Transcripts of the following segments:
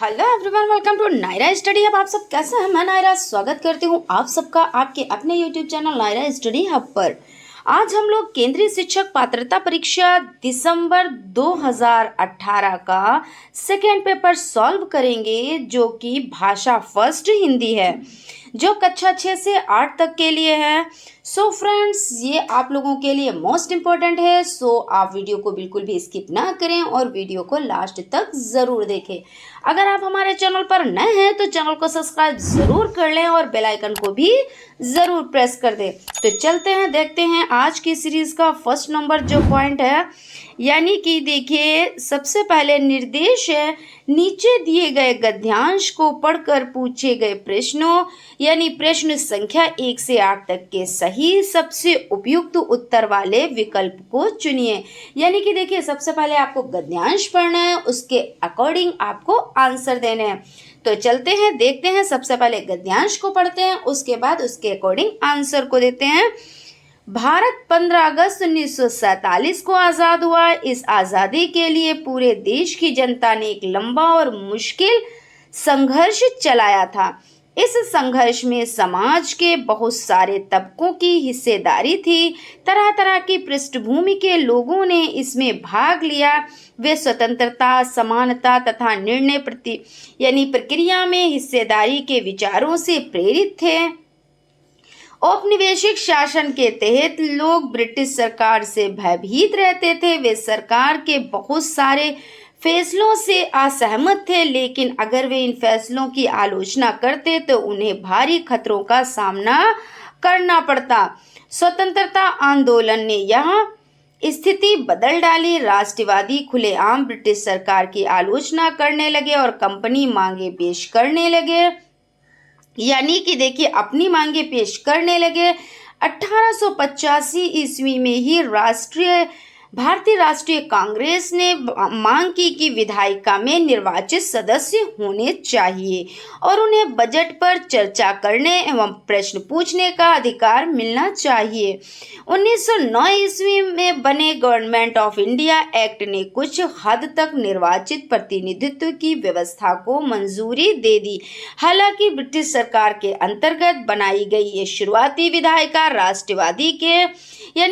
Hello everyone, welcome to Naira study hub. आप सब कैसे हैं? मैं नायरा स्वागत करती हूँ आप सबका आपके अपने YouTube channel Naira study hub पर। आज हम लोग केंद्रीय शिक्षक पात्रता परीक्षा दिसंबर 2018 का सेकेंड पेपर सॉल्व करेंगे, जो कि भाषा फर्स्ट हिंदी है, जो कक्षा 6 से 8 तक के लिए है। सो फ्रेंड्स, ये आप लोगों के लिए मोस्ट इम्पॉर्टेंट है। सो आप वीडियो को बिल्कुल भी स्किप ना करें और वीडियो को लास्ट तक ज़रूर देखें। अगर आप हमारे चैनल पर नए हैं तो चैनल को सब्सक्राइब ज़रूर कर लें और बेल आइकन को भी ज़रूर प्रेस कर दें। तो चलते हैं, देखते हैं आज की सीरीज़ का फर्स्ट नंबर जो पॉइंट है, यानी कि देखिए सबसे पहले निर्देश है, नीचे दिए गए गद्यांश को पढ़कर पूछे गए प्रश्नों यानी प्रश्न संख्या 1 से 8 तक के सही सबसे उपयुक्त उत्तर वाले विकल्प को चुनिए। यानी कि देखिए सबसे पहले आपको गद्यांश पढ़ना है, उसके अकॉर्डिंग आपको आंसर देने हैं। तो चलते हैं, देखते हैं। सबसे पहले गद्यांश को पढ़ते हैं, उसके बाद उसके अकॉर्डिंग आंसर को देते हैं। भारत 15 अगस्त 1947 को आज़ाद हुआ। इस आज़ादी के लिए पूरे देश की जनता ने एक लंबा और मुश्किल संघर्ष चलाया था। इस संघर्ष में समाज के बहुत सारे तबकों की हिस्सेदारी थी। तरह तरह की पृष्ठभूमि के लोगों ने इसमें भाग लिया। वे स्वतंत्रता, समानता तथा निर्णय प्रक्रिया में हिस्सेदारी के विचारों से प्रेरित थे। औपनिवेशिक शासन के तहत लोग ब्रिटिश सरकार से भयभीत रहते थे। वे सरकार के बहुत सारे फैसलों से असहमत थे, लेकिन अगर वे इन फैसलों की आलोचना करते तो उन्हें भारी खतरों का सामना करना पड़ता। स्वतंत्रता आंदोलन ने यहाँ स्थिति बदल डाली। राष्ट्रवादी खुलेआम ब्रिटिश सरकार की आलोचना करने लगे और कंपनी मांगे पेश करने लगे, यानी कि देखिए अपनी मांगे पेश करने लगे। 1885 ईस्वी में ही भारतीय राष्ट्रीय कांग्रेस ने मांग की कि विधायिका में निर्वाचित सदस्य होने चाहिए और उन्हें बजट पर चर्चा करने एवं प्रश्न पूछने का अधिकार मिलना चाहिए। 1909 ईस्वी में बने गवर्नमेंट ऑफ इंडिया एक्ट ने कुछ हद तक निर्वाचित प्रतिनिधित्व की व्यवस्था को मंजूरी दे दी। हालांकि ब्रिटिश सरकार के अंतर्गत बनाई गई ये शुरुआती विधायिका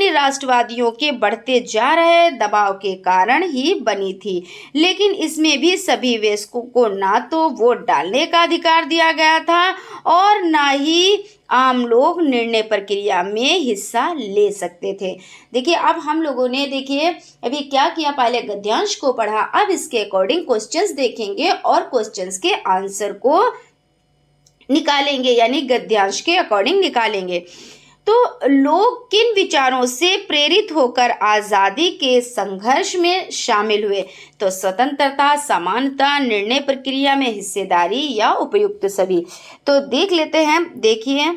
राष्ट्रवादियों के बढ़ते जा रहे दबाव के कारण ही बनी थी, लेकिन इसमें भी सभी वयस्कों को ना तो वोट डालने का अधिकार दिया गया था और ना ही आम लोग निर्णय प्रक्रिया में हिस्सा ले सकते थे। देखिए अब हम लोगों ने देखिए अभी क्या किया, पहले गद्यांश को पढ़ा, अब इसके अकॉर्डिंग क्वेश्चंस देखेंगे और क्वेश्चंस के आंसर को निकालेंगे, यानी गद्यांश के अकॉर्डिंग निकालेंगे। तो लोग किन विचारों से प्रेरित होकर आज़ादी के संघर्ष में शामिल हुए? तो स्वतंत्रता, समानता, निर्णय प्रक्रिया में हिस्सेदारी या उपयुक्त सभी। तो देख लेते हैं। देखिए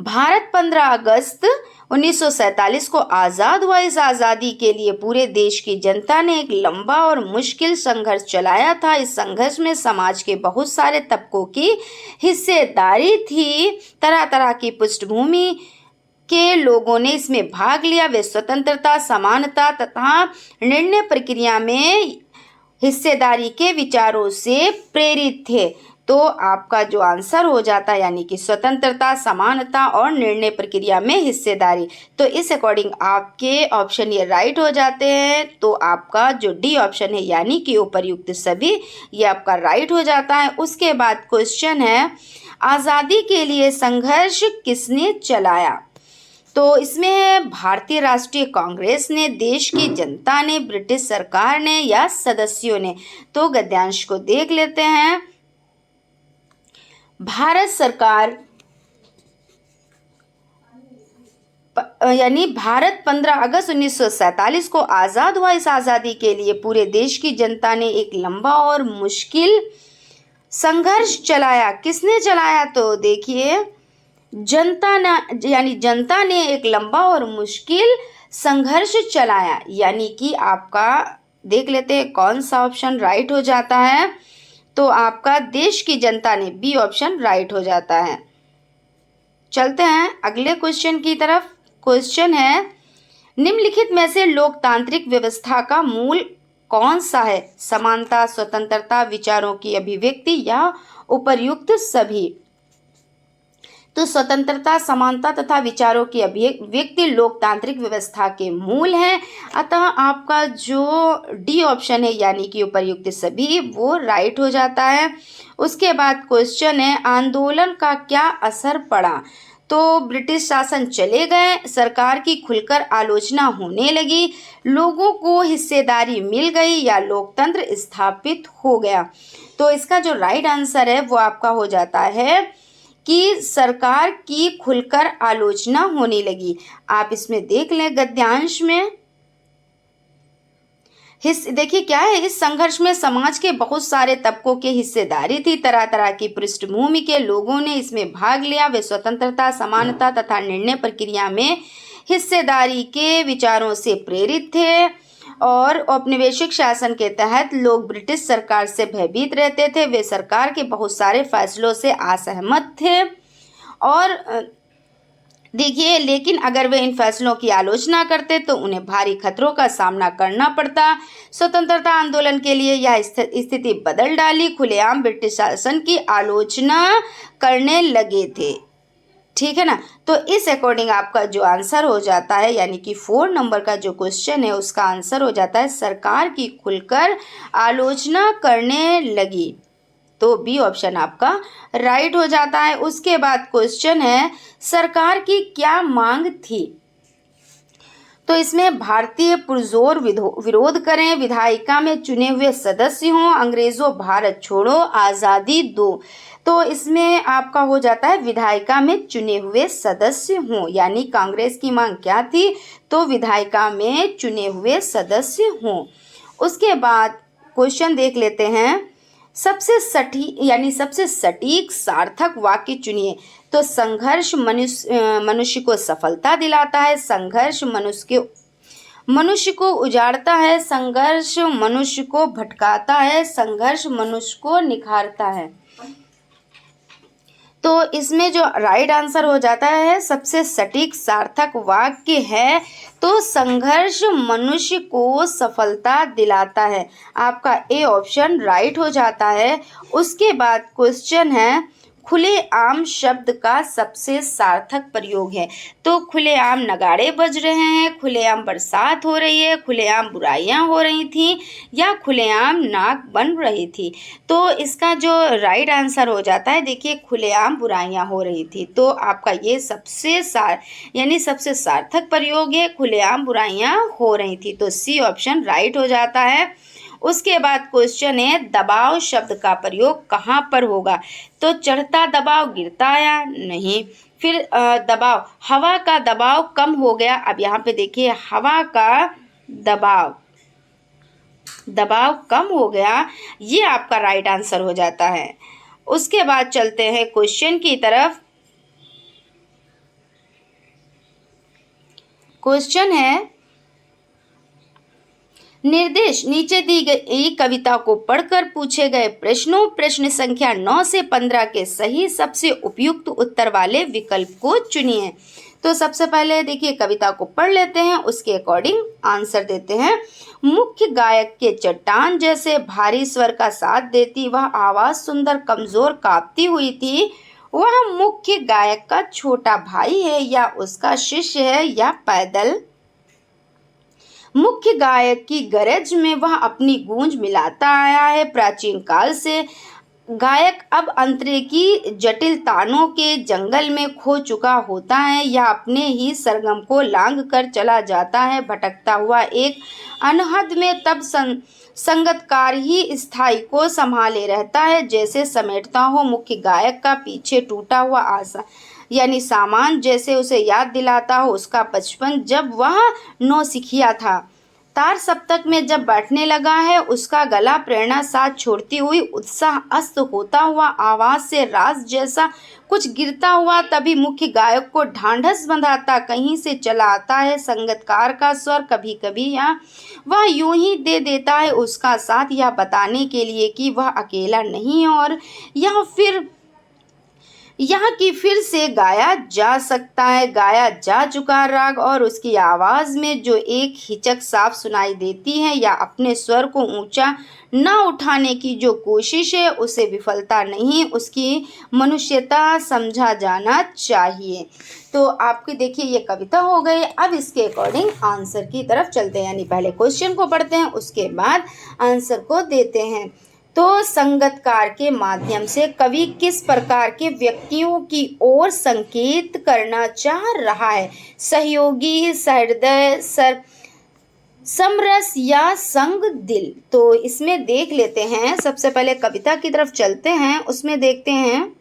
भारत 15 अगस्त 1947 को आज़ाद हुआ। इस आज़ादी के लिए पूरे देश की जनता ने एक लंबा और मुश्किल संघर्ष चलाया था। इस संघर्ष में समाज के बहुत सारे तबकों की हिस्सेदारी थी। तरह तरह की पृष्ठभूमि के लोगों ने इसमें भाग लिया। वे स्वतंत्रता, समानता तथा निर्णय प्रक्रिया में हिस्सेदारी के विचारों से प्रेरित थे। तो आपका जो आंसर हो जाता है यानी कि स्वतंत्रता, समानता और निर्णय प्रक्रिया में हिस्सेदारी। तो इस अकॉर्डिंग आपके ऑप्शन ये राइट हो जाते हैं। तो आपका जो डी ऑप्शन है यानी कि उपर्युक्त सभी, ये आपका राइट हो जाता है। उसके बाद क्वेश्चन है, आज़ादी के लिए संघर्ष किसने चलाया? तो इसमें भारतीय राष्ट्रीय कांग्रेस ने, देश की जनता ने, ब्रिटिश सरकार ने या सदस्यों ने। तो गद्यांश को देख लेते हैं। भारत सरकार यानी भारत 15 अगस्त 1947 को आज़ाद हुआ। इस आज़ादी के लिए पूरे देश की जनता ने एक लंबा और मुश्किल संघर्ष चलाया। किसने चलाया? तो देखिए जनता ने एक लंबा और मुश्किल संघर्ष चलाया, यानी कि आपका देख लेते हैं कौन सा ऑप्शन राइट हो जाता है। तो आपका देश की जनता ने, बी ऑप्शन राइट हो जाता है। चलते हैं अगले क्वेश्चन की तरफ। क्वेश्चन है, निम्नलिखित में से लोकतांत्रिक व्यवस्था का मूल कौन सा है? समानता, स्वतंत्रता, विचारों की अभिव्यक्ति या उपर्युक्त सभी? तो स्वतंत्रता, समानता तथा विचारों की अभिव्यक्ति लोकतांत्रिक व्यवस्था के मूल हैं। अतः आपका जो डी ऑप्शन है यानी कि उपर्युक्त सभी वो राइट हो जाता है। उसके बाद क्वेश्चन है, आंदोलन का क्या असर पड़ा? तो ब्रिटिश शासन चले गए, सरकार की खुलकर आलोचना होने लगी, लोगों को हिस्सेदारी मिल गई या लोकतंत्र स्थापित हो गया? तो इसका जो राइट आंसर है वो आपका हो जाता है कि सरकार की खुलकर आलोचना होने लगी। आप इसमें देख लें गद्यांश में देखिए क्या है, इस संघर्ष में समाज के बहुत सारे तबकों की हिस्सेदारी थी, तरह तरह की पृष्ठभूमि के लोगों ने इसमें भाग लिया। वे स्वतंत्रता, समानता तथा निर्णय प्रक्रिया में हिस्सेदारी के विचारों से प्रेरित थे और औपनिवेशिक शासन के तहत लोग ब्रिटिश सरकार से भयभीत रहते थे। वे सरकार के बहुत सारे फैसलों से असहमत थे और देखिए, लेकिन अगर वे इन फैसलों की आलोचना करते तो उन्हें भारी खतरों का सामना करना पड़ता। स्वतंत्रता आंदोलन के लिए यह स्थिति बदल डाली, खुलेआम ब्रिटिश शासन की आलोचना करने लगे थे। ठीक है ना? तो इस अकॉर्डिंग आपका जो आंसर हो जाता है यानी कि 4 नंबर का जो क्वेश्चन है उसका आंसर हो जाता है सरकार की खुलकर आलोचना करने लगी। तो बी ऑप्शन आपका राइट हो जाता है। उसके बाद क्वेश्चन है, सरकार की क्या मांग थी? तो इसमें भारतीय पुरजोर विरोध करें, विधायिका में चुने हुए सदस्य हों, अंग्रेजों भारत छोड़ो, आज़ादी दो। तो इसमें आपका हो जाता है विधायिका में चुने हुए सदस्य हों, यानी कांग्रेस की मांग क्या थी? तो विधायिका में चुने हुए सदस्य हों। उसके बाद क्वेश्चन देख लेते हैं, सबसे सटीक सार्थक वाक्य चुनिए। तो संघर्ष मनुष्य को सफलता दिलाता है, संघर्ष मनुष्य को उजाड़ता है, संघर्ष मनुष्य को भटकाता है, संघर्ष मनुष्य को निखारता है। तो इसमें जो राइट आंसर हो जाता है सबसे सटीक सार्थक वाक्य है तो संघर्ष मनुष्य को सफलता दिलाता है। आपका ए ऑप्शन राइट हो जाता है। उसके बाद क्वेश्चन है, खुलेआम शब्द का सबसे सार्थक प्रयोग है। तो खुलेआम नगाड़े बज रहे हैं, खुलेआम बरसात हो रही है, खुलेआम बुराइयां हो रही थी या खुलेआम नाक बन रही थी। तो इसका जो राइट आंसर हो जाता है, देखिए खुलेआम बुराइयां हो रही थी। तो आपका ये सबसे सार्थक प्रयोग है, खुलेआम बुराइयां हो रही थी। तो सी ऑप्शन राइट हो जाता है। उसके बाद क्वेश्चन है, दबाव शब्द का प्रयोग कहाँ पर होगा? तो चढ़ता दबाव गिरता या नहीं। फिर दबाव, हवा का दबाव कम हो गया। अब यहाँ पे देखिए हवा का दबाव कम हो गया, ये आपका राइट आंसर हो जाता है। उसके बाद चलते हैं क्वेश्चन की तरफ। क्वेश्चन है, निर्देश नीचे दी गई कविता को पढ़कर पूछे गए प्रश्नों, प्रश्न संख्या 9 से 15 के सही सबसे उपयुक्त उत्तर वाले विकल्प को चुनिए। तो सबसे पहले देखिए कविता को पढ़ लेते हैं, उसके अकॉर्डिंग आंसर देते हैं। मुख्य गायक के चट्टान जैसे भारी स्वर का साथ देती वह आवाज सुंदर कमजोर कांपती हुई थी। वह मुख्य गायक का छोटा भाई है या उसका शिष्य है या पैदल? मुख्य गायक की गरज में वह अपनी गूंज मिलाता आया है प्राचीन काल से। गायक अब अंतरिकी जटिल तानों के जंगल में खो चुका होता है या अपने ही सरगम को लांघ कर चला जाता है भटकता हुआ एक अनहद में। तब संगतकार ही स्थाई को संभाले रहता है जैसे समेटता हो मुख्य गायक का पीछे टूटा हुआ आशा यानी सामान, जैसे उसे याद दिलाता हो उसका बचपन जब वह नौसिखिया था। तार सप्तक में जब बैठने लगा है उसका गला प्रेरणा साथ छोड़ती हुई उत्साह अस्त होता हुआ आवाज से रास जैसा कुछ गिरता हुआ तभी मुख्य गायक को ढांढस बंधाता कहीं से चला आता है संगतकार का स्वर। कभी कभी या वह यूं ही दे देता है उसका साथ यह बताने के लिए कि वह अकेला नहीं है और यहाँ की फिर से गाया जा सकता है, गाया जा चुका राग और उसकी आवाज़ में जो एक हिचक साफ सुनाई देती है या अपने स्वर को ऊंचा ना उठाने की जो कोशिश है उसे विफलता नहीं, उसकी मनुष्यता समझा जाना चाहिए। तो आपकी देखिए ये कविता हो गई। अब इसके अकॉर्डिंग आंसर की तरफ चलते हैं, यानी पहले क्वेश्चन को पढ़ते हैं उसके बाद आंसर को देते हैं। तो संगतकार के माध्यम से कवि किस प्रकार के व्यक्तियों की ओर संकेत करना चाह रहा है? सहयोगी, सहृदय, समरस या संग दिल? तो इसमें देख लेते हैं, सबसे पहले कविता की तरफ चलते हैं, उसमें देखते हैं।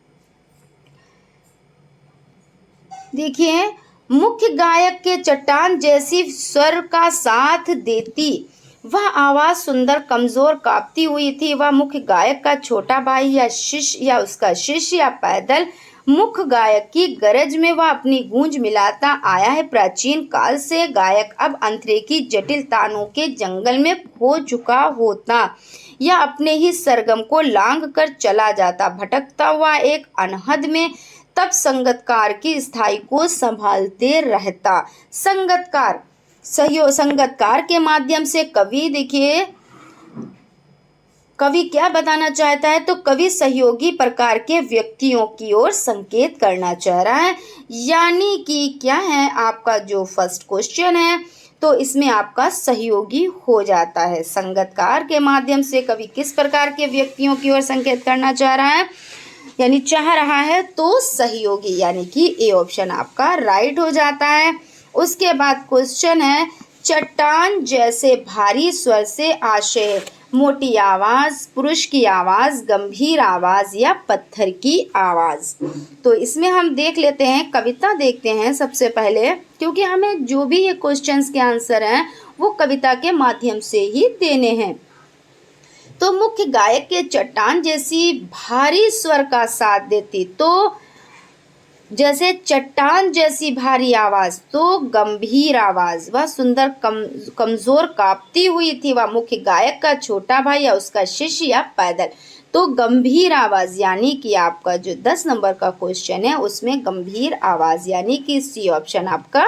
देखिए, मुख्य गायक के चट्टान जैसी स्वर का साथ देती वह आवाज़ सुंदर कमज़ोर कांपती हुई थी। वह मुख्य गायक का छोटा भाई या शिष्य या उसका शिष्य या पैदल मुख्य गायक की गरज में वह अपनी गूंज मिलाता आया है। प्राचीन काल से गायक अब अंतरे की जटिल तानों के जंगल में खो चुका होता या अपने ही सरगम को लांघ कर चला जाता, भटकता हुआ एक अनहद में, तब संगतकार की स्थाई को संभालते रहता। संगतकार के माध्यम से कवि, देखिए कवि क्या बताना चाहता है? तो कवि सहयोगी प्रकार के व्यक्तियों की ओर संकेत करना चाह रहा है, यानी कि क्या है आपका जो फर्स्ट क्वेश्चन है तो इसमें आपका सहयोगी हो जाता है। संगतकार के माध्यम से कवि किस प्रकार के व्यक्तियों की ओर संकेत करना चाह रहा है, यानी चाह रहा है, तो सहयोगी, यानी कि ए ऑप्शन आपका राइट हो जाता है। उसके बाद क्वेश्चन है, चट्टान जैसे भारी स्वर से आशय, मोटी आवाज़, पुरुष की आवाज़, गंभीर आवाज़ या पत्थर की आवाज़? तो इसमें हम देख लेते हैं, कविता देखते हैं सबसे पहले, क्योंकि हमें जो भी ये क्वेश्चंस के आंसर हैं वो कविता के माध्यम से ही देने हैं। तो मुख्य गायक के चट्टान जैसी भारी स्वर का साथ देती, तो जैसे चट्टान जैसी भारी आवाज़, तो गंभीर आवाज़, वह सुंदर कमज़ोर कांपती हुई थी। वह मुख्य गायक का छोटा भाई या उसका शिष्य या पैदल, तो गंभीर आवाज़, यानी कि आपका जो 10 नंबर का क्वेश्चन है उसमें गंभीर आवाज़, यानी कि सी ऑप्शन आपका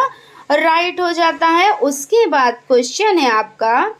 राइट हो जाता है। उसके बाद क्वेश्चन है आपका,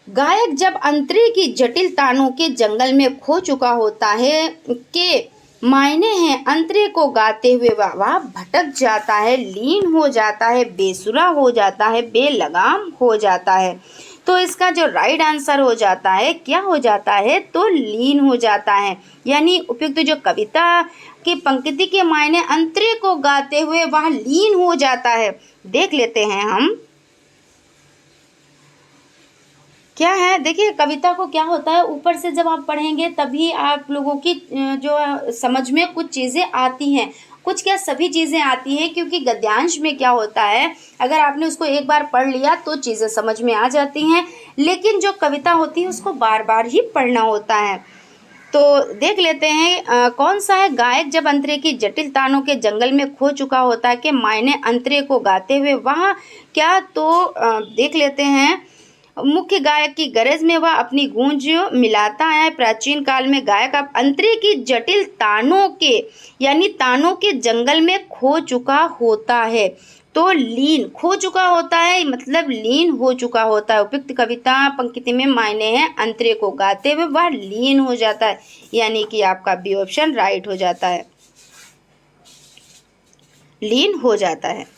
गायक जब अंतरे की जटिल तानों के जंगल में खो चुका होता है के मायने हैं अंतरे को गाते हुए वह भटक जाता है, लीन हो जाता है, बेसुरा हो जाता है, बेलगाम हो जाता है। तो इसका जो राइट आंसर हो जाता है, क्या हो जाता है? तो लीन हो जाता है, यानी उपयुक्त जो कविता की पंक्ति के मायने अंतरे को गाते हुए वह लीन हो जाता है। देख लेते हैं हम क्या है। देखिए कविता को क्या होता है, ऊपर से जब आप पढ़ेंगे तभी आप लोगों की जो समझ में कुछ चीज़ें आती हैं, कुछ क्या सभी चीज़ें आती हैं, क्योंकि गद्यांश में क्या होता है, अगर आपने उसको एक बार पढ़ लिया तो चीज़ें समझ में आ जाती हैं, लेकिन जो कविता होती है उसको बार बार ही पढ़ना होता है। तो देख लेते हैं कौन सा है, गायक जब अंतरे की जटिल तानों के जंगल में खो चुका होता है के मायने अंतरे को गाते हुए वहाँ क्या, तो देख लेते हैं, मुख्य गायक की गरज में वह अपनी गूंज मिलाता है। प्राचीन काल में गायक अब अंतरे की जटिल तानों के, यानी तानों के जंगल में खो चुका होता है, तो लीन, खो चुका होता है मतलब लीन हो चुका होता है। उपयुक्त कविता पंक्ति में मायने हैं अंतरे को गाते हुए वह लीन हो जाता है, यानी कि आपका बी ऑप्शन राइट हो जाता है, लीन हो जाता है।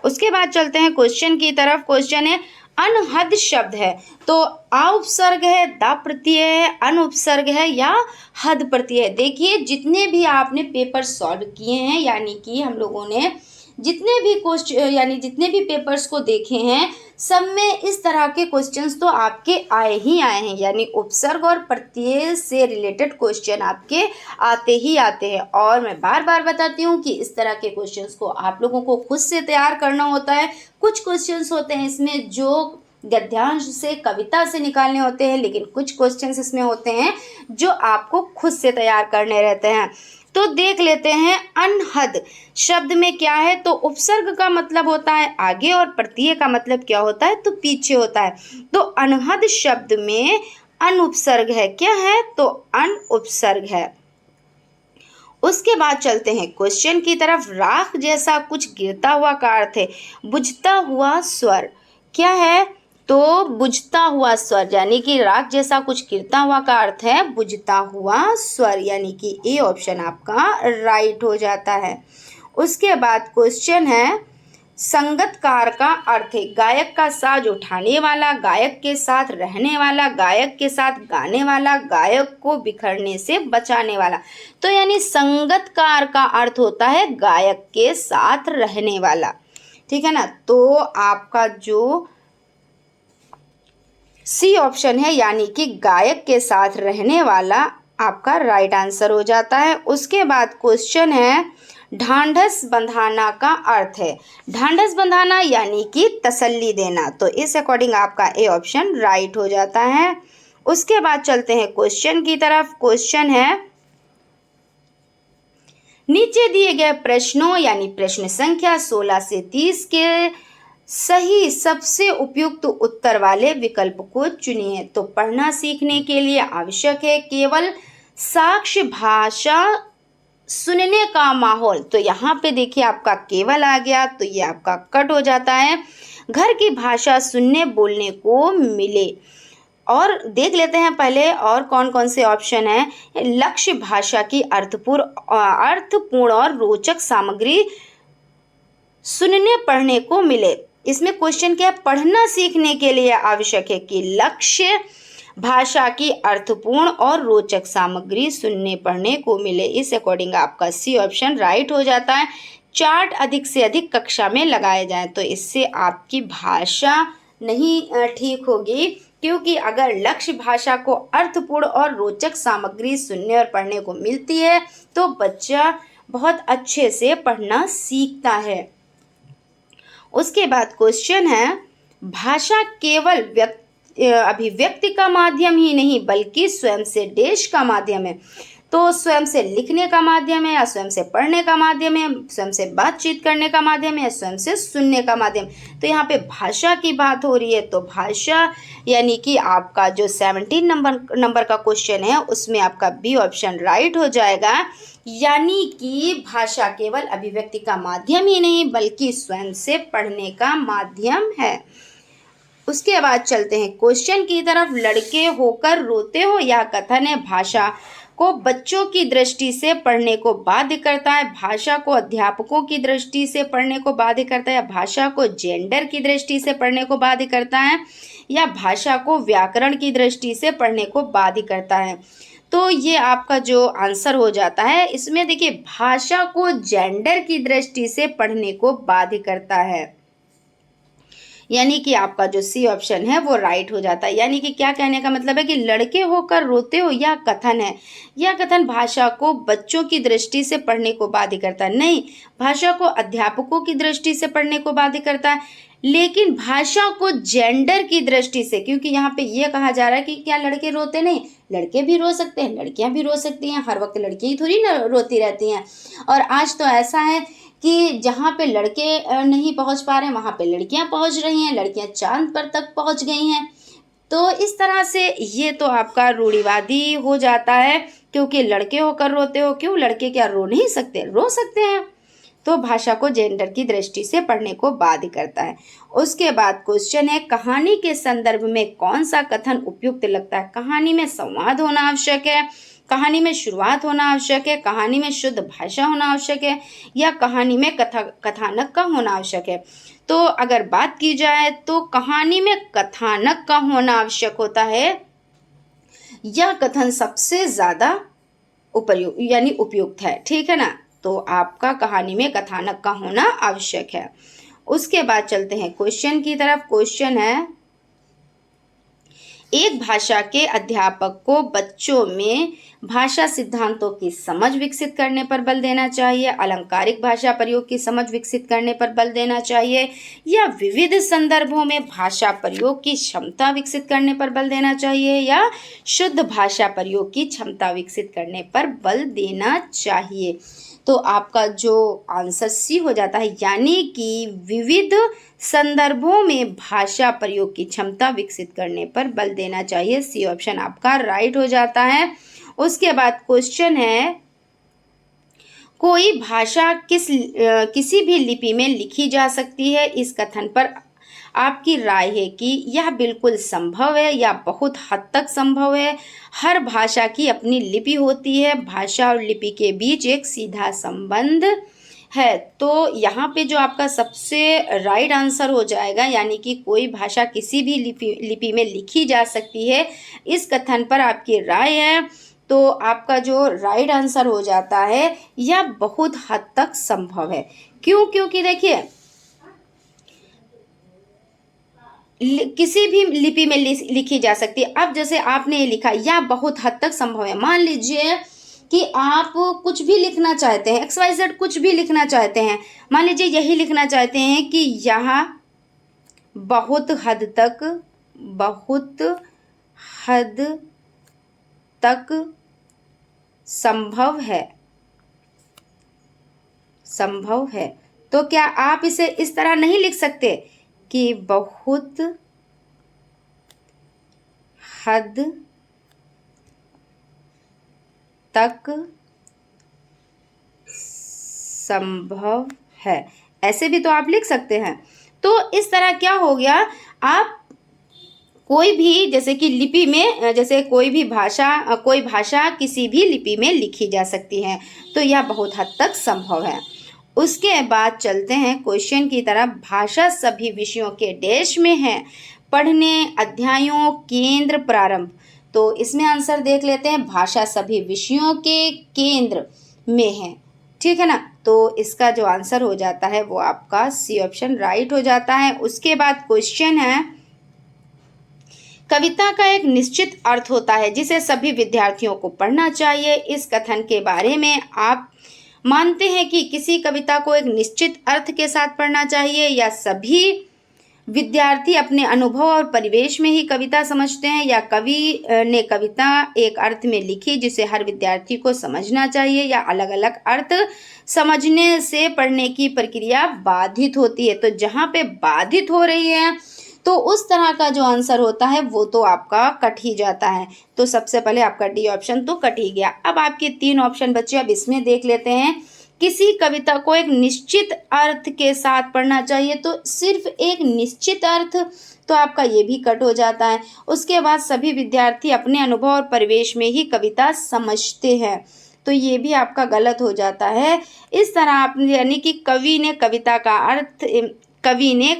उसके बाद चलते हैं क्वेश्चन की तरफ। क्वेश्चन है, अनहद शब्द है तो आ उपसर्ग है, दा प्रत्यय है, अन उपसर्ग है या हद प्रत्यय है? देखिए जितने भी आपने पेपर सॉल्व किए हैं, यानी कि हम लोगों ने जितने भी क्वेश्चन यानी जितने भी पेपर्स को देखे हैं, सब में इस तरह के क्वेश्चंस तो आपके आए ही आए हैं, यानी उपसर्ग और प्रत्यय से रिलेटेड क्वेश्चन आपके आते ही आते हैं। और मैं बार बार बताती हूँ कि इस तरह के क्वेश्चंस को आप लोगों को खुद से तैयार करना होता है। कुछ क्वेश्चंस होते हैं इसमें जो गद्यांश से, कविता से निकालने होते हैं, लेकिन कुछ क्वेश्चंस इसमें होते हैं जो आपको खुद से तैयार करने रहते हैं। तो देख लेते हैं, अनहद शब्द में क्या है, तो उपसर्ग का मतलब होता है आगे और प्रत्यय का मतलब क्या होता है, तो पीछे होता है। तो अनहद शब्द में अनुपसर्ग है, क्या है, तो अनुपसर्ग है। उसके बाद चलते हैं क्वेश्चन की तरफ। राख जैसा कुछ गिरता हुआ का अर्थ है बुझता हुआ स्वर। क्या है? तो बुझता हुआ स्वर, यानी कि राख जैसा कुछ गिरता हुआ का अर्थ है बुझता हुआ स्वर, यानी कि ए ऑप्शन आपका राइट हो जाता है। उसके बाद क्वेश्चन है संगतकार का अर्थ है गायक का साज उठाने वाला, गायक के साथ रहने वाला, गायक के साथ गाने वाला, गायक को बिखरने से बचाने वाला। तो यानी संगतकार का अर्थ होता है गायक के साथ रहने वाला, ठीक है ना। तो आपका जो सी ऑप्शन है यानी कि गायक के साथ रहने वाला आपका राइट आंसर हो जाता है। उसके बाद क्वेश्चन है ढांढस बंधाना का अर्थ है ढांढस बंधाना यानी कि तसल्ली देना। तो इस अकॉर्डिंग आपका ए ऑप्शन राइट हो जाता है। उसके बाद चलते हैं क्वेश्चन की तरफ। क्वेश्चन है नीचे दिए गए प्रश्नों यानी प्रश्न संख्या 16 से 30 के सही सबसे उपयुक्त उत्तर वाले विकल्प को चुनिए। तो पढ़ना सीखने के लिए आवश्यक है केवल साक्ष्य भाषा सुनने का माहौल। तो यहाँ पे देखिए आपका केवल आ गया, तो ये आपका कट हो जाता है। घर की भाषा सुनने बोलने को मिले। और देख लेते हैं पहले और कौन कौन से ऑप्शन हैं। लक्ष्य भाषा की अर्थपूर्ण और रोचक सामग्री सुनने पढ़ने को मिले। इसमें क्वेश्चन क्या है? पढ़ना सीखने के लिए आवश्यक है कि लक्ष्य भाषा की अर्थपूर्ण और रोचक सामग्री सुनने पढ़ने को मिले। इस अकॉर्डिंग आपका सी ऑप्शन राइट हो जाता है। चार्ट अधिक से अधिक कक्षा में लगाए जाएं। तो इससे आपकी भाषा नहीं ठीक होगी, क्योंकि अगर लक्ष्य भाषा को अर्थपूर्ण और रोचक सामग्री सुनने और पढ़ने को मिलती है तो बच्चा बहुत अच्छे से पढ़ना सीखता है। उसके बाद क्वेश्चन है भाषा केवल अभिव्यक्ति का माध्यम ही नहीं बल्कि स्वयं से देश का माध्यम है। तो स्वयं से लिखने का माध्यम है या स्वयं से पढ़ने का माध्यम है, स्वयं से बातचीत करने का माध्यम है या स्वयं से सुनने का माध्यम। तो यहाँ पे भाषा की बात हो रही है, तो भाषा यानी कि आपका जो 17 नंबर का क्वेश्चन है उसमें आपका बी ऑप्शन राइट हो जाएगा। यानी कि भाषा केवल अभिव्यक्ति का माध्यम ही नहीं बल्कि स्वयं से पढ़ने का माध्यम है। उसके बाद चलते हैं क्वेश्चन की तरफ। लड़के होकर रोते हो यह कथन है भाषा को बच्चों की दृष्टि से पढ़ने को बाध्य करता है, भाषा को अध्यापकों की दृष्टि से पढ़ने को बाध्य करता है, भाषा को जेंडर की दृष्टि से पढ़ने को बाध्य करता है, या भाषा को व्याकरण की दृष्टि से पढ़ने को बाध्य करता है। तो ये आपका जो आंसर हो जाता है, इसमें देखिए भाषा को जेंडर की दृष्टि से पढ़ने को बाध्य करता है, यानी कि आपका जो सी ऑप्शन है वो राइट हो जाता है। यानी कि क्या कहने का मतलब है कि लड़के होकर रोते हो यह कथन है, यह कथन भाषा को बच्चों की दृष्टि से पढ़ने को बाध्य करता है, नहीं भाषा को अध्यापकों की दृष्टि से पढ़ने को बाध्य करता है, लेकिन भाषा को जेंडर की दृष्टि से, क्योंकि यहाँ पे ये कहा जा रहा है कि क्या लड़के रोते नहीं, लड़के भी रो सकते हैं, लड़कियां भी रो सकती हैं, हर वक्त लड़कियां ही थोड़ी ना रोती रहती हैं। और आज तो ऐसा है कि जहाँ पे लड़के नहीं पहुँच पा रहे हैं वहाँ पे लड़कियाँ पहुँच रही हैं, लड़कियाँ चांद पर तक पहुँच गई हैं। तो इस तरह से ये तो आपका रूढ़िवादी हो जाता है, क्योंकि लड़के होकर रोते हो, क्यों लड़के क्या रो नहीं सकते? रो सकते हैं। तो भाषा को जेंडर की दृष्टि से पढ़ने को बाध्य करता है। उसके बाद क्वेश्चन है कहानी के संदर्भ में कौन सा कथन उपयुक्त लगता है? कहानी में संवाद होना आवश्यक है, कहानी में शुरुआत होना आवश्यक है, कहानी में शुद्ध भाषा होना आवश्यक है, या कहानी में कथानक का होना आवश्यक है। तो अगर बात की जाए तो कहानी में कथानक का होना आवश्यक होता है। यह कथन सबसे ज़्यादा उपयुक्त है, ठीक है ना। तो आपका कहानी में कथानक का होना आवश्यक है। उसके बाद चलते हैं क्वेश्चन की तरफ। क्वेश्चन है एक भाषा के अध्यापक को बच्चों में भाषा सिद्धांतों की समझ विकसित करने पर बल देना चाहिए, अलंकारिक भाषा प्रयोग की समझ विकसित करने पर बल देना चाहिए, या विविध संदर्भों में भाषा प्रयोग की क्षमता विकसित करने पर बल देना चाहिए, या शुद्ध भाषा प्रयोग की क्षमता विकसित करने पर बल देना चाहिए। तो आपका जो आंसर सी हो जाता है, यानी कि विविध संदर्भों में भाषा प्रयोग की क्षमता विकसित करने पर बल देना चाहिए। सी ऑप्शन आपका राइट हो जाता है। उसके बाद क्वेश्चन है कोई भाषा किसी भी लिपि में लिखी जा सकती है, इस कथन पर आपकी राय है कि यह बिल्कुल संभव है या बहुत हद तक संभव है। हर भाषा की अपनी लिपि होती है, भाषा और लिपि के बीच एक सीधा संबंध है। तो यहाँ पे जो आपका सबसे राइट आंसर हो जाएगा, यानी कि कोई भाषा किसी भी लिपि में लिखी जा सकती है, इस कथन पर आपकी राय है। तो आपका जो राइट आंसर हो जाता है यह बहुत हद तक संभव है। क्यों? क्योंकि देखिए किसी भी लिपि में लिखी जा सकती है। अब जैसे आपने ये लिखा, यह बहुत हद तक संभव है। मान लीजिए कि आप कुछ भी लिखना चाहते हैं, XYZ कुछ भी लिखना चाहते हैं, मान लीजिए यही लिखना चाहते हैं कि यह बहुत हद तक संभव है। तो क्या आप इसे इस तरह नहीं लिख सकते कि बहुत हद तक संभव है? ऐसे भी तो आप लिख सकते हैं। तो इस तरह क्या हो गया, आप कोई भी जैसे कि लिपि में, जैसे कोई भाषा किसी भी लिपि में लिखी जा सकती है, तो यह बहुत हद तक संभव है। उसके बाद चलते हैं क्वेश्चन की तरफ। भाषा सभी विषयों के डैश में है, पढ़ने, अध्यायों, केंद्र, प्रारंभ। तो इसमें आंसर देख लेते हैं, भाषा सभी विषयों के केंद्र में है, ठीक है ना। तो इसका जो आंसर हो जाता है वो आपका सी ऑप्शन राइट हो जाता है। उसके बाद क्वेश्चन है, कविता का एक निश्चित अर्थ होता है जिसे सभी विद्यार्थियों को पढ़ना चाहिए। इस कथन के बारे में आप मानते हैं कि किसी कविता को एक निश्चित अर्थ के साथ पढ़ना चाहिए, या सभी विद्यार्थी अपने अनुभव और परिवेश में ही कविता समझते हैं, या कवि ने कविता एक अर्थ में लिखी जिसे हर विद्यार्थी को समझना चाहिए, या अलग अलग अर्थ समझने से पढ़ने की प्रक्रिया बाधित होती है। तो जहाँ पे बाधित हो रही है तो उस तरह का जो आंसर होता है वो तो आपका कट ही जाता है। तो सबसे पहले आपका डी ऑप्शन तो कट ही गया। अब आपके 3 ऑप्शन बचे, अब इसमें देख लेते हैं। किसी कविता को एक निश्चित अर्थ के साथ पढ़ना चाहिए, तो सिर्फ एक निश्चित अर्थ, तो आपका ये भी कट हो जाता है। उसके बाद सभी विद्यार्थी अपने अनुभव और परिवेश में ही कविता समझते हैं, तो ये भी आपका गलत हो जाता है। इस तरह आपने, यानी कि कवि ने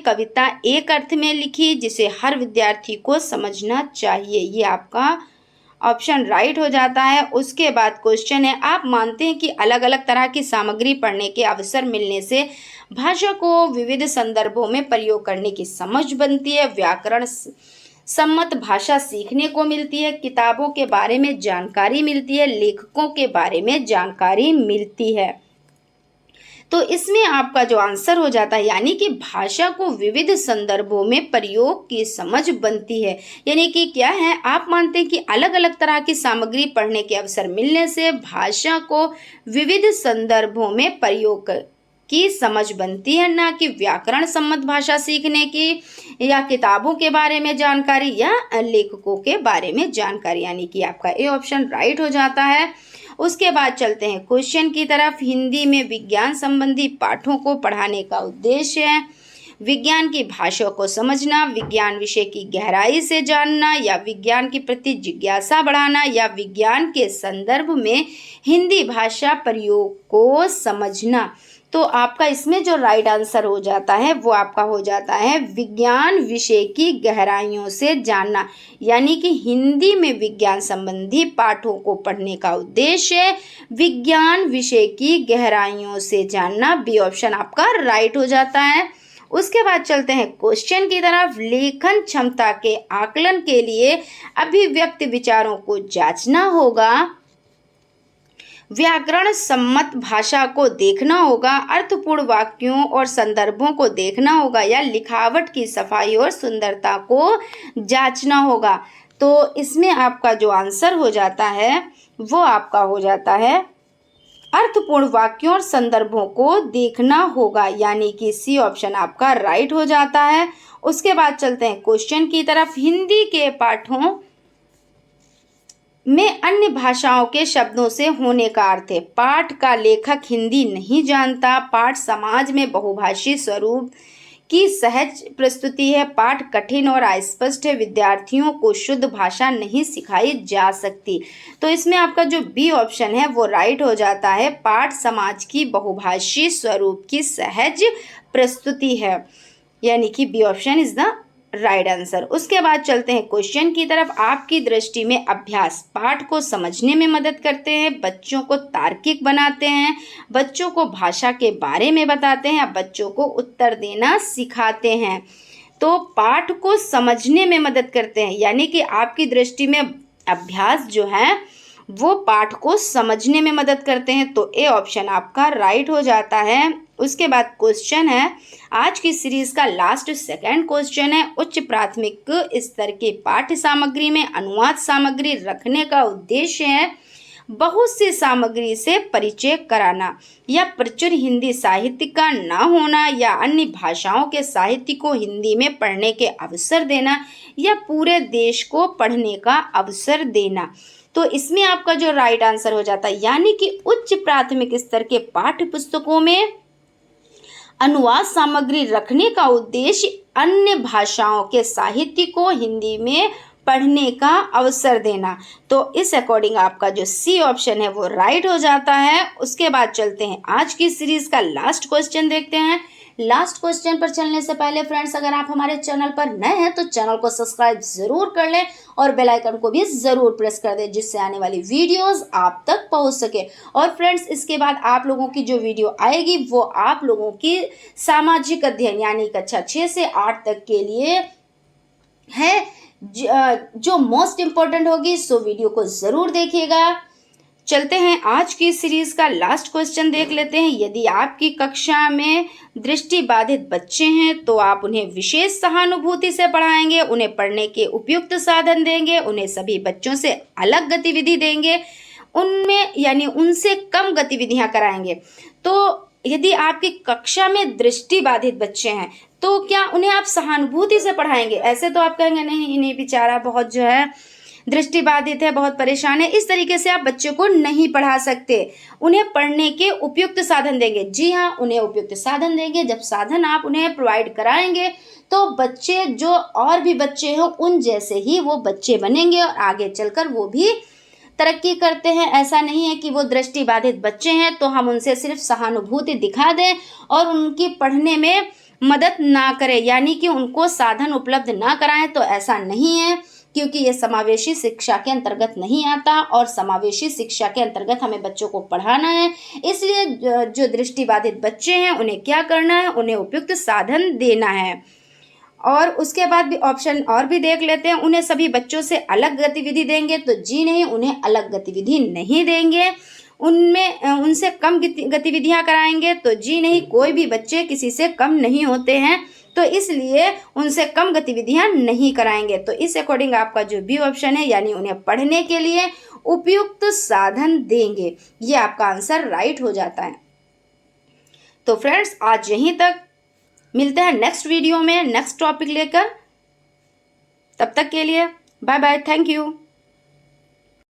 कविता एक अर्थ में लिखी जिसे हर विद्यार्थी को समझना चाहिए, ये आपका ऑप्शन राइट हो जाता है। उसके बाद क्वेश्चन है, आप मानते हैं कि अलग अलग तरह की सामग्री पढ़ने के अवसर मिलने से भाषा को विविध संदर्भों में प्रयोग करने की समझ बनती है, व्याकरण सम्मत भाषा सीखने को मिलती है, किताबों के बारे में जानकारी मिलती है, लेखकों के बारे में जानकारी मिलती है। तो इसमें आपका जो आंसर हो जाता है, यानी कि भाषा को विविध संदर्भों में प्रयोग की समझ बनती है, यानी कि क्या है, आप मानते हैं कि अलग अलग तरह की सामग्री पढ़ने के अवसर मिलने से भाषा को विविध संदर्भों में प्रयोग की समझ बनती है, ना कि व्याकरण सम्मत भाषा सीखने की, या किताबों के बारे में जानकारी, या लेखकों के बारे में जानकारी, यानी कि आपका ए ऑप्शन राइट हो जाता है। उसके बाद चलते हैं क्वेश्चन की तरफ। हिंदी में विज्ञान संबंधी पाठों को पढ़ाने का उद्देश्य है विज्ञान की भाषा को समझना, विज्ञान विषय की गहराई से जानना, या विज्ञान के प्रति जिज्ञासा बढ़ाना, या विज्ञान के संदर्भ में हिंदी भाषा प्रयोग को समझना। तो आपका इसमें जो राइट आंसर हो जाता है वो आपका हो जाता है विज्ञान विषय की गहराइयों से जानना, यानी कि हिंदी में विज्ञान संबंधी पाठों को पढ़ने का उद्देश्य विज्ञान विषय की गहराइयों से जानना। बी ऑप्शन आपका राइट हो जाता है। उसके बाद चलते हैं क्वेश्चन की तरफ। लेखन क्षमता के आकलन के लिए अभिव्यक्त विचारों को जांचना होगा, व्याकरण सम्मत भाषा को देखना होगा, अर्थपूर्ण वाक्यों और संदर्भों को देखना होगा, या लिखावट की सफाई और सुंदरता को जांचना होगा। तो इसमें आपका जो आंसर हो जाता है वो आपका हो जाता है अर्थपूर्ण वाक्यों और संदर्भों को देखना होगा, यानी कि सी ऑप्शन आपका राइट हो जाता है। उसके बाद चलते हैं क्वेश्चन की तरफ। में अन्य भाषाओं के शब्दों से होने का अर्थ है। पाठ का लेखक हिंदी नहीं जानता। पाठ समाज में बहुभाषी स्वरूप की सहज प्रस्तुति है। पाठ कठिन और अस्पष्ट है। विद्यार्थियों को शुद्ध भाषा नहीं सिखाई जा सकती। तो इसमें आपका जो बी ऑप्शन है वो राइट हो जाता है। पाठ समाज की बहुभाषी स्वरूप की सहज प्रस्तुति है, यानी कि B option is the right answer. उसके बाद चलते हैं क्वेश्चन की तरफ। आपकी दृष्टि में अभ्यास पाठ को समझने में मदद करते हैं, बच्चों को तार्किक बनाते हैं, बच्चों को भाषा के बारे में बताते हैं या बच्चों को उत्तर देना सिखाते हैं। तो पाठ को समझने में मदद करते हैं, यानी कि आपकी दृष्टि में अभ्यास जो है वो पाठ को समझने में मदद करते हैं। तो ए ऑप्शन आपका राइट हो जाता है। उसके बाद क्वेश्चन है, आज की सीरीज का लास्ट सेकंड क्वेश्चन है, उच्च प्राथमिक स्तर की पाठ्य सामग्री में अनुवाद सामग्री रखने का उद्देश्य है बहुत सी सामग्री से परिचय कराना या प्रचुर हिंदी साहित्य का न होना या अन्य भाषाओं के साहित्य को हिंदी में पढ़ने के अवसर देना या पूरे देश को पढ़ने का अवसर देना। तो इसमें आपका जो राइट आंसर हो जाता है, यानी कि उच्च प्राथमिक स्तर के पाठ्य पुस्तकों में अनुवाद सामग्री रखने का उद्देश्य अन्य भाषाओं के साहित्य को हिंदी में पढ़ने का अवसर देना। तो इस अकॉर्डिंग आपका जो सी ऑप्शन है वो राइट हो जाता है। उसके बाद चलते हैं आज की सीरीज का लास्ट क्वेश्चन देखते हैं। लास्ट क्वेश्चन पर चलने से पहले फ्रेंड्स, अगर आप हमारे चैनल पर नए हैं तो चैनल को सब्सक्राइब जरूर कर लें और बेल आइकन को भी जरूर प्रेस कर दें, जिससे आने वाली वीडियोस आप तक पहुंच सके। और फ्रेंड्स, इसके बाद आप लोगों की जो वीडियो आएगी वो आप लोगों की सामाजिक अध्ययन यानी कक्षा 6 से 8 तक के लिए है, जो मोस्ट इम्पोर्टेंट होगी। सो वीडियो को जरूर देखिएगा। चलते हैं आज की सीरीज का लास्ट क्वेश्चन देख लेते हैं। यदि आपकी कक्षा में दृष्टिबाधित बच्चे हैं तो आप उन्हें विशेष सहानुभूति से पढ़ाएंगे, उन्हें पढ़ने के उपयुक्त साधन देंगे, उन्हें सभी बच्चों से अलग गतिविधि देंगे, उनमें यानी उनसे कम गतिविधियां कराएंगे। तो यदि आपकी कक्षा में दृष्टिबाधित बच्चे हैं तो क्या उन्हें आप सहानुभूति से पढ़ाएंगे? ऐसे तो आप कहेंगे नहीं, इन्हें बेचारा बहुत जो है दृष्टिबाधित है, बहुत परेशान है, इस तरीके से आप बच्चे को नहीं पढ़ा सकते। उन्हें पढ़ने के उपयुक्त साधन देंगे। जी हाँ, उन्हें उपयुक्त साधन देंगे। जब साधन आप उन्हें प्रोवाइड कराएंगे तो बच्चे जो और भी बच्चे हैं उन जैसे ही वो बच्चे बनेंगे और आगे चलकर वो भी तरक्की करते हैं। ऐसा नहीं है कि वो दृष्टिबाधित बच्चे हैं तो हम उनसे सिर्फ सहानुभूति दिखा दें और उनकी पढ़ने में मदद ना करें, यानी कि उनको साधन उपलब्ध ना कराएं। तो ऐसा नहीं है, क्योंकि ये समावेशी शिक्षा के अंतर्गत नहीं आता और समावेशी शिक्षा के अंतर्गत हमें बच्चों को पढ़ाना है। इसलिए जो दृष्टिबाधित बच्चे हैं उन्हें क्या करना है, उन्हें उपयुक्त साधन देना है। और उसके बाद भी ऑप्शन और भी देख लेते हैं। उन्हें सभी बच्चों से अलग गतिविधि देंगे तो जी नहीं, उन्हें अलग गतिविधि नहीं देंगे। उनमें उनसे कम गतिविधियां कराएंगे तो जी नहीं, कोई भी बच्चे किसी से कम नहीं होते हैं, तो इसलिए उनसे कम गतिविधियां नहीं कराएंगे। तो इस अकॉर्डिंग आपका जो बी ऑप्शन है, यानी उन्हें पढ़ने के लिए उपयुक्त साधन देंगे, ये आपका आंसर राइट हो जाता है। तो फ्रेंड्स, आज यहीं तक, मिलते हैं नेक्स्ट वीडियो में नेक्स्ट टॉपिक लेकर। तब तक के लिए बाय बाय, थैंक यू।